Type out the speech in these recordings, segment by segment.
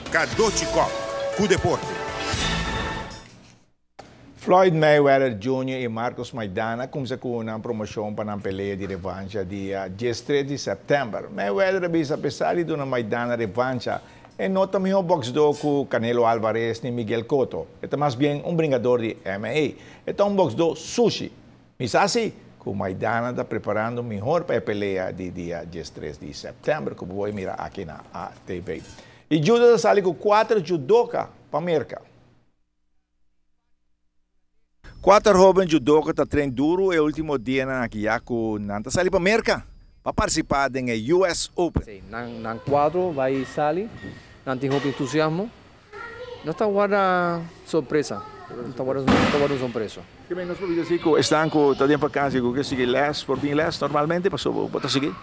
Kadochikov, cu deporte. Floyd Mayweather Jr. e Marcos Maidana começam com uma promoção para a peleia de revanche dia 13 de setembro. Mayweather bisa apesar de uma Maidana revanche e nota melhor box do com Canelo Alvarez e Miguel Cotto. É mais bem brigador de MMA. É um box do sushi. Misasi, com Maidana está preparando melhor para a peleia de dia 13 de setembro, que vou mirar aqui na TV. E judo sale com 4 judoka para América. 4 jovens judoka tá trein duro e último dia na Kiyaku nanta sali para América para participar do US Open. Sim, nan 4 vai sair, não tem entusiasmo. Não está agora surpresa. Não está agora surpresa. Que bem, nós podemos dizer que estão com todo em vacância, que sigue les, por bem les, normalmente passou para seguir.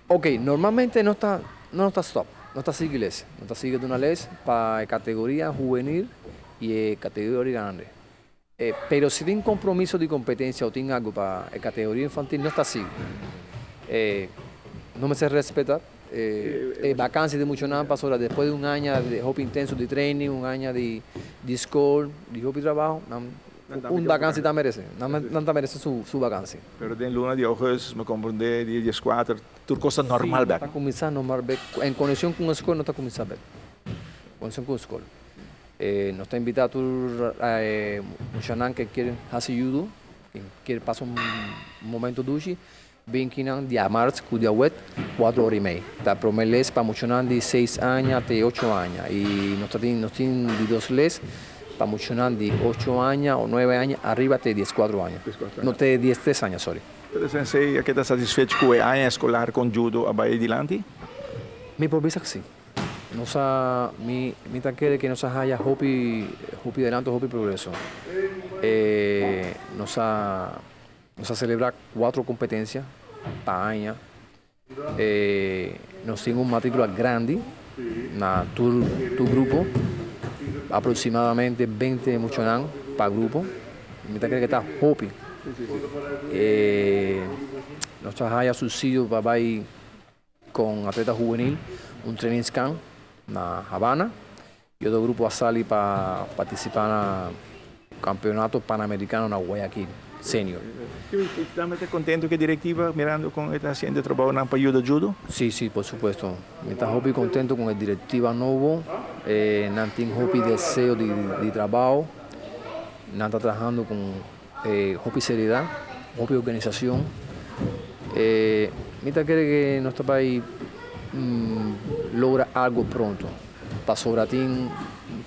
Ok, normalmente não está stop, não está seguindo les, não está seguindo uma les para categoria juvenil e categoria grande. Pero se tem compromisso de competência ou tem algo para a categoria infantil, não está assim. Não me se respeitar. Vacância de muito não passou depois de ano de hobby intenso de treino, ano de escola, de hobby trabalho. Vacância não merece, não merece sua vacância. Pero de luna de agosto, me compreende, dia 14, tudo coisa normal, Está começando normal, em conexão com a escola não está começando bem. Conexão com a escola. Nos está invitado a muchanan que quiere hacer judo, que quiere pasar un momento duchi, ven que de marzo, cuya web, 4 horas y media. Está promedio para muchanan de 6 años hasta 8 años. Y nos tienen de 2 les para muchanan de 8 años o 9 años, arriba de 14 años. No te 13 años, sorry. Pero sensei, aqui está satisfeito com a área escolar com judo a Bahia adiante? Me parece que sim. Nossa, mi taquere que nos haya hobby delante, hobby progreso. Nos celebra 4 competencias para año. Nos tiene una matrícula grande na tu grupo, aproximadamente 20 muchanan para grupo. Mi taquere que está hobby. Nos haya subsidio para ir con atleta juvenil, un training scan na Habana e outro grupo a salir para participar no campeonato pan-americano na Guayaquil, sênior. Está contente que a diretiva, mirando com esta haciendo trabalho na ajuda judo? Sí, sí, por supuesto. Está muy contento con la directiva nuevo, no tiene hobby deseo de trabajo, no está trabajando con hobby seriedad, hobby organización. Mita quiere que nuestro país logra algo pronto. Para sobrar, tiene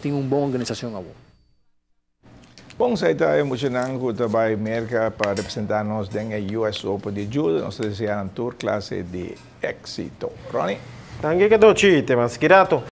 una buena organización ahora. Bom, sai está emocionante que trabalho América para representar-nos no US Open de judo. Nós desejamos uma tour classe de éxito. Ronnie? Tangue que do chiste, mascherato.